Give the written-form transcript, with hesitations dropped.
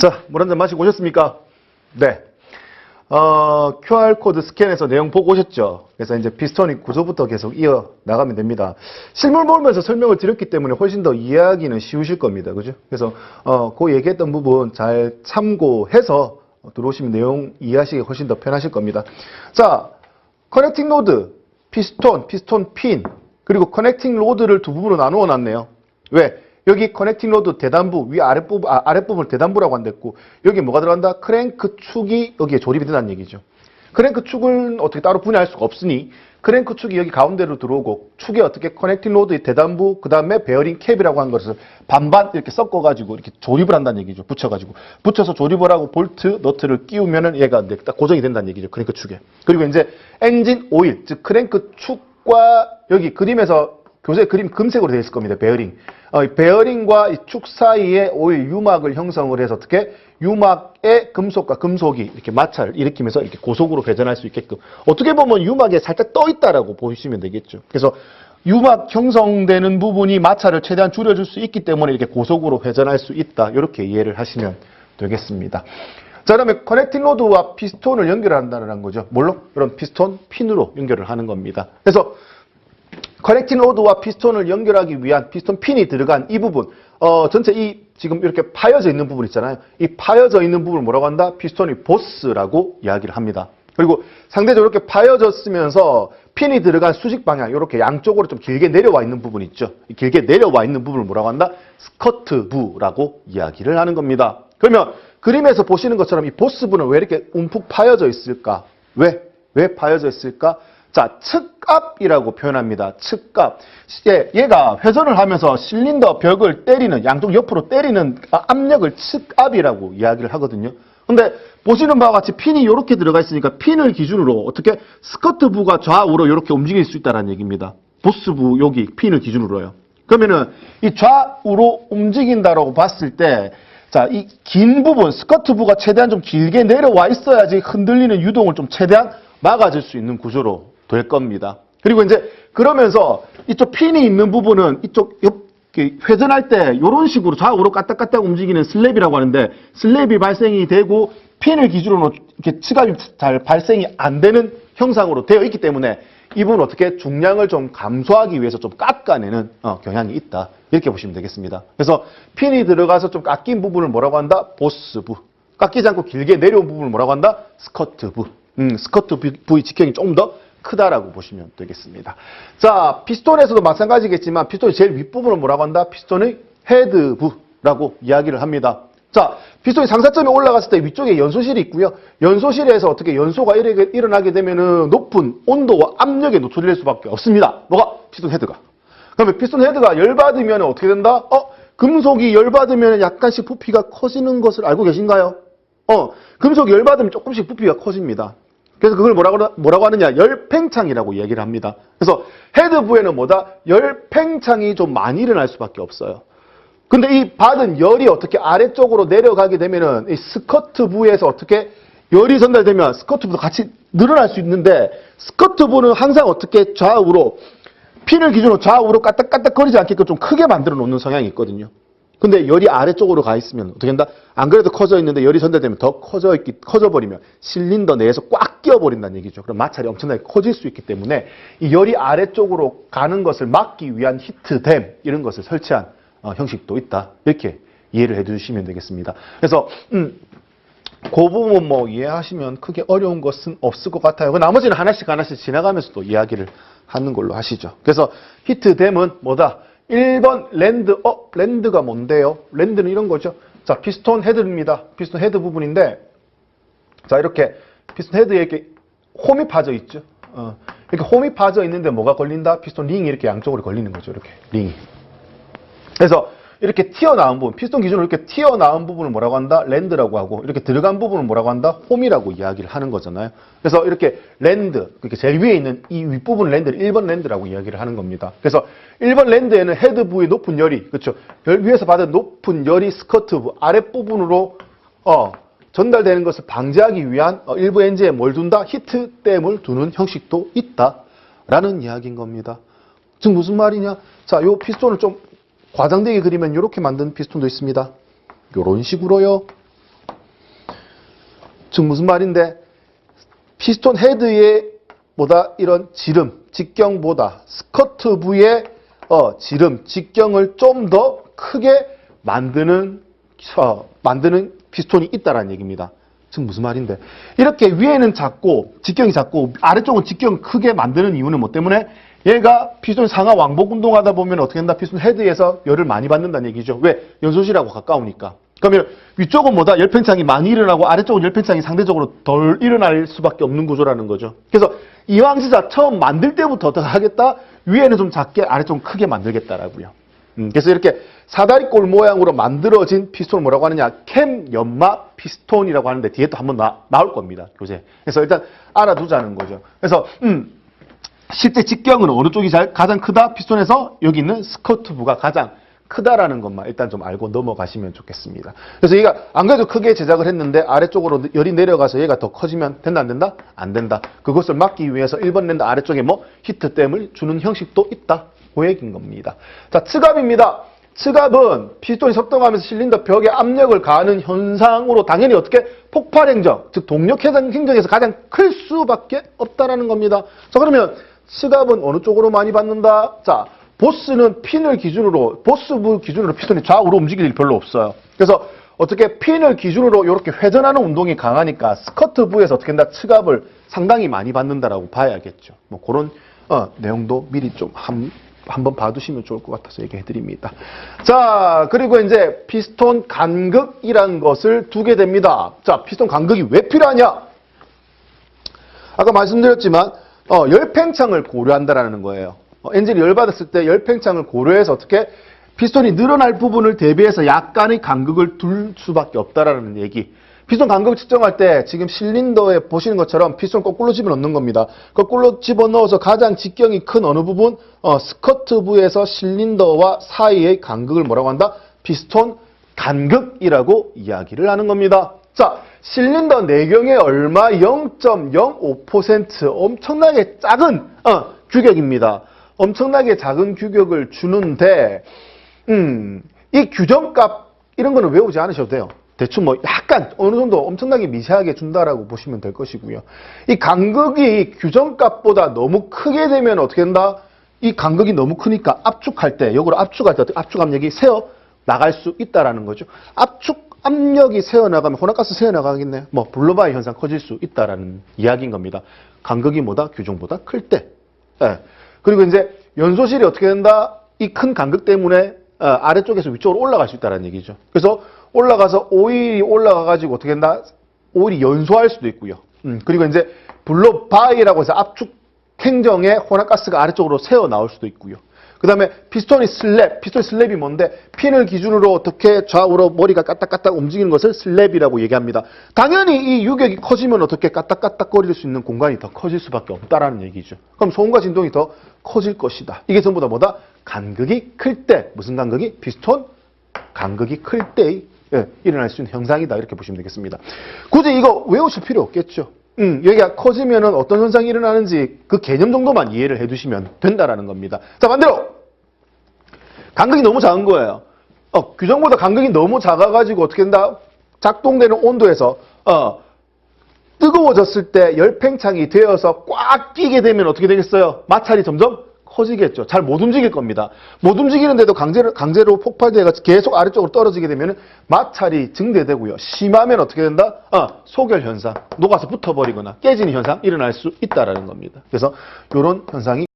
자, 물 한 잔 마시고 오셨습니까? 네. QR코드 스캔해서 내용 보고 오셨죠? 그래서 이제 피스톤의 구조부터 계속 이어 나가면 됩니다. 실물 모으면서 설명을 드렸기 때문에 훨씬 더 이해하기는 쉬우실 겁니다. 그죠? 그래서, 그 얘기했던 부분 잘 참고해서 들어오시면 내용 이해하시기 훨씬 더 편하실 겁니다. 자, 커넥팅 로드, 피스톤 핀, 그리고 커넥팅 로드를 두 부분으로 나누어 놨네요. 왜? 여기 커넥팅 로드 대단부, 아랫부분을 대단부라고 한댔고, 여기 뭐가 들어간다? 크랭크 축이 여기에 조립이 된다는 얘기죠. 크랭크 축은 어떻게 따로 분해할 수가 없으니, 크랭크 축이 여기 가운데로 들어오고, 축에 어떻게 커넥팅 로드의 대단부, 그 다음에 베어링 캡이라고 하는 것을 반반 이렇게 섞어가지고 이렇게 조립을 한다는 얘기죠. 붙여서 조립을 하고 볼트, 너트를 끼우면은 얘가 딱 고정이 된다는 얘기죠. 크랭크 축에. 그리고 이제 엔진 오일, 즉 크랭크 축과 여기 그림에서 교재 그림 금색으로 되어 있을 겁니다. 베어링. 베어링과 이 축 사이에 오일 유막을 형성을 해서 어떻게 유막의 금속과 금속이 이렇게 마찰을 일으키면서 이렇게 고속으로 회전할 수 있게끔 어떻게 보면 유막에 살짝 떠 있다라고 보시면 되겠죠. 그래서 유막 형성되는 부분이 마찰을 최대한 줄여줄 수 있기 때문에 이렇게 고속으로 회전할 수 있다. 이렇게 이해를 하시면 되겠습니다. 자, 그다음에 커넥팅 로드와 피스톤을 연결한다는 거죠. 뭘로? 이런 피스톤 핀으로 연결을 하는 겁니다. 그래서 커넥팅 로드와 피스톤을 연결하기 위한 피스톤 핀이 들어간 이 부분, 전체 이 지금 이렇게 파여져 있는 부분 있잖아요. 이 파여져 있는 부분을 뭐라고 한다? 피스톤의 보스라고 이야기를 합니다. 그리고 상대적으로 이렇게 파여졌으면서 핀이 들어간 수직 방향, 이렇게 양쪽으로 좀 길게 내려와 있는 부분 있죠. 길게 내려와 있는 부분을 뭐라고 한다? 스커트부라고 이야기를 하는 겁니다. 그러면 그림에서 보시는 것처럼 이 보스부는 왜 이렇게 움푹 파여져 있을까? 왜 파여져 있을까? 자, 측압이라고 표현합니다. 측압. 얘가 회전을 하면서 실린더 벽을 때리는, 양쪽 옆으로 때리는 압력을 측압이라고 이야기를 하거든요. 근데 보시는 바와 같이 핀이 이렇게 들어가 있으니까 핀을 기준으로 어떻게 스커트부가 좌우로 이렇게 움직일 수 있다는 얘기입니다. 보스부 여기 핀을 기준으로요. 그러면은 이 좌우로 움직인다라고 봤을 때 자, 이 긴 부분, 스커트부가 최대한 좀 길게 내려와 있어야지 흔들리는 유동을 좀 최대한 막아줄 수 있는 구조로 될 겁니다. 그리고 이제 그러면서 이쪽 핀이 있는 부분은 이쪽 회전할 때 이런 식으로 좌우로 까딱까딱 움직이는 슬랩이라고 하는데 슬랩이 발생이 되고 핀을 기준으로 이렇게 측압이 잘 발생이 안 되는 형상으로 되어 있기 때문에 이 부분은 어떻게 중량을 좀 감소하기 위해서 좀 깎아내는 경향이 있다. 이렇게 보시면 되겠습니다. 그래서 핀이 들어가서 좀 깎인 부분을 뭐라고 한다? 보스부. 깎이지 않고 길게 내려온 부분을 뭐라고 한다? 스커트부. 스커트부의 직경이 조금 더 크다라고 보시면 되겠습니다. 자, 피스톤에서도 마찬가지겠지만 피스톤의 제일 윗부분을 뭐라고 한다? 피스톤의 헤드부라고 이야기를 합니다. 자, 피스톤이 상사점에 올라갔을 때 위쪽에 연소실이 있고요. 연소실에서 어떻게 연소가 일어나게 되면은 높은 온도와 압력에 노출될 수밖에 없습니다. 뭐가? 피스톤 헤드가. 그러면 피스톤 헤드가 열받으면 어떻게 된다? 금속이 열받으면 약간씩 부피가 커지는 것을 알고 계신가요? 금속이 열받으면 조금씩 부피가 커집니다. 그래서 그걸 뭐라고 하느냐? 열팽창이라고 이야기를 합니다. 그래서 헤드부에는 뭐다? 열팽창이 좀 많이 일어날 수밖에 없어요. 근데 이 받은 열이 어떻게 아래쪽으로 내려가게 되면은 이 스커트부에서 어떻게 열이 전달되면 스커트부도 같이 늘어날 수 있는데 스커트부는 항상 어떻게 좌우로 핀을 기준으로 좌우로 까딱까딱 거리지 않게끔 좀 크게 만들어 놓는 성향이 있거든요. 근데 열이 아래쪽으로 가 있으면 어떻게 된다? 안 그래도 커져 있는데 열이 전달되면 더 커져버리면 실린더 내에서 꽉 끼어버린다는 얘기죠. 그럼 마찰이 엄청나게 커질 수 있기 때문에 이 열이 아래쪽으로 가는 것을 막기 위한 히트댐 이런 것을 설치한 형식도 있다. 이렇게 이해를 해주시면 되겠습니다. 그래서 그 부분 뭐 이해하시면 크게 어려운 것은 없을 것 같아요. 나머지는 하나씩 지나가면서 또 이야기를 하는 걸로 하시죠. 그래서 히트댐은 뭐다? 1번 랜드가 뭔데요? 랜드는 이런 거죠. 자, 피스톤 헤드입니다. 피스톤 헤드 부분인데, 자, 이렇게 피스톤 헤드에 이렇게 홈이 파져 있죠. 이렇게 홈이 파져 있는데 뭐가 걸린다? 피스톤 링이 이렇게 양쪽으로 걸리는 거죠. 이렇게 링이. 그래서 이렇게 튀어나온 부분, 피스톤 기준으로 이렇게 튀어나온 부분을 뭐라고 한다? 랜드라고 하고, 이렇게 들어간 부분을 뭐라고 한다? 홈이라고 이야기를 하는 거잖아요. 그래서 이렇게 랜드, 이렇게 제일 위에 있는 이 윗부분 랜드를 1번 랜드라고 이야기를 하는 겁니다. 그래서 1번 랜드에는 헤드부의 높은 열이, 그렇죠. 위에서 받은 높은 열이 스커트부 아랫부분으로 전달되는 것을 방지하기 위한 일부 엔진에 뭘 둔다? 히트댐을 두는 형식도 있다라는 이야기인 겁니다. 즉 무슨 말이냐? 자, 요 피스톤을 좀 과장되게 그리면 이렇게 만든 피스톤도 있습니다. 이런 식으로요. 즉 무슨 말인데 피스톤 헤드의 보다 이런 지름, 직경보다 스커트 부의 지름, 직경을 좀 더 크게 만드는 피스톤이 있다라는 얘기입니다. 즉 무슨 말인데 이렇게 위에는 작고 직경이 작고 아래쪽은 직경 크게 만드는 이유는 뭐 때문에 얘가 피스톤 상하 왕복 운동하다 보면 어떻게 된다? 피스톤 헤드에서 열을 많이 받는다는 얘기죠. 왜? 연소실하고 가까우니까. 그러면 위쪽은 뭐다? 열팽창이 많이 일어나고 아래쪽은 열팽창이 상대적으로 덜 일어날 수밖에 없는 구조라는 거죠. 그래서 이왕 진짜 처음 만들 때부터 어떻게 하겠다? 위에는 좀 작게 아래쪽은 크게 만들겠다라고요. 그래서 이렇게 사다리꼴 모양으로 만들어진 피스톤을 뭐라고 하느냐? 캠 연마 피스톤이라고 하는데 뒤에 또 한번 나올 겁니다. 교재. 그래서 일단 알아두자는 거죠. 그래서 실제 직경은 어느 쪽이 가장 크다? 피스톤에서 여기 있는 스커트부가 가장 크다라는 것만 일단 좀 알고 넘어가시면 좋겠습니다. 그래서 얘가 안 그래도 크게 제작을 했는데 아래쪽으로 열이 내려가서 얘가 더 커지면 된다 안 된다? 안 된다. 그것을 막기 위해서 1번 랜드 아래쪽에 뭐 히트댐을 주는 형식도 있다. 그 얘기인 겁니다. 자, 측압입니다. 측압은 피스톤이 섭동하면서 실린더 벽에 압력을 가하는 현상으로 당연히 어떻게 폭발 행정, 즉 동력 해상 행정에서 가장 클 수밖에 없다라는 겁니다. 자, 그러면 측압은 어느 쪽으로 많이 받는다? 자, 보스는 핀을 기준으로, 보스부 기준으로 피스톤이 좌우로 움직일 일 별로 없어요. 그래서 어떻게 핀을 기준으로 이렇게 회전하는 운동이 강하니까 스커트 부에서 어떻게 된다? 측압을 상당히 많이 받는다라고 봐야겠죠. 뭐 그런 내용도 미리 좀 한번 봐두시면 좋을 것 같아서 얘기해 드립니다. 자, 그리고 이제 피스톤 간극이란 것을 두게 됩니다. 자, 피스톤 간극이 왜 필요하냐? 아까 말씀드렸지만 열팽창을 고려한다라는 거예요. 엔진이 열받았을 때 열팽창을 고려해서 어떻게 피스톤이 늘어날 부분을 대비해서 약간의 간극을 둘 수밖에 없다라는 얘기. 피스톤 간극을 측정할 때 지금 실린더에 보시는 것처럼 피스톤 거꾸로 집어넣는 겁니다. 거꾸로 집어넣어서 가장 직경이 큰 어느 부분? 스커트부에서 실린더와 사이의 간극을 뭐라고 한다? 피스톤 간극이라고 이야기를 하는 겁니다. 자, 실린더 내경의 얼마? 0.05% 엄청나게 작은 규격입니다. 엄청나게 작은 규격을 주는데 이 규정값 이런 거는 외우지 않으셔도 돼요. 대충 뭐 약간 어느 정도 엄청나게 미세하게 준다라고 보시면 될 것이고요. 이 간극이 규정값보다 너무 크게 되면 어떻게 된다? 이 간극이 너무 크니까 압축할 때, 역으로 압축할 때 압축 압력이 새어 나갈 수 있다라는 거죠. 압축 압력이 새어 나가면 혼합가스 새어 나가겠네. 뭐 블로바의 현상 커질 수 있다라는 이야기인 겁니다. 간극이 뭐다? 규정보다 클 때. 예. 그리고 이제 연소실이 어떻게 된다? 이 큰 간극 때문에 아래쪽에서 위쪽으로 올라갈 수 있다는 얘기죠. 그래서 올라가서 오일이 올라가가지고 어떻게 된다? 오일이 연소할 수도 있고요. 그리고 이제 블로바이라고 해서 압축 행정에 혼합가스가 아래쪽으로 새어 나올 수도 있고요. 그 다음에 피스톤이 슬랩이 뭔데? 핀을 기준으로 어떻게 좌우로 머리가 까딱까딱 움직이는 것을 슬랩이라고 얘기합니다. 당연히 이 유격이 커지면 어떻게 까딱까딱거릴 수 있는 공간이 더 커질 수밖에 없다라는 얘기죠. 그럼 소음과 진동이 더 커질 것이다. 이게 전부 다 뭐다? 간극이 클 때. 무슨 간극이? 피스톤 간극이 클 때 일어날 수 있는 현상이다. 이렇게 보시면 되겠습니다. 굳이 이거 외우실 필요 없겠죠. 여기가 커지면은 어떤 현상이 일어나는지 그 개념 정도만 이해를 해두시면 된다라는 겁니다. 자, 반대로 간극이 너무 작은 거예요. 규정보다 간극이 너무 작아가지고 어떻게 된다? 작동되는 온도에서 뜨거워졌을 때 열팽창이 되어서 꽉 끼게 되면 어떻게 되겠어요? 마찰이 점점 커지겠죠. 잘 못 움직일 겁니다. 못 움직이는데도 강제로 폭발되어 계속 아래쪽으로 떨어지게 되면 마찰이 증대되고요. 심하면 어떻게 된다? 소결 현상, 녹아서 붙어버리거나 깨지는 현상 일어날 수 있다라는 겁니다. 그래서 이런 현상이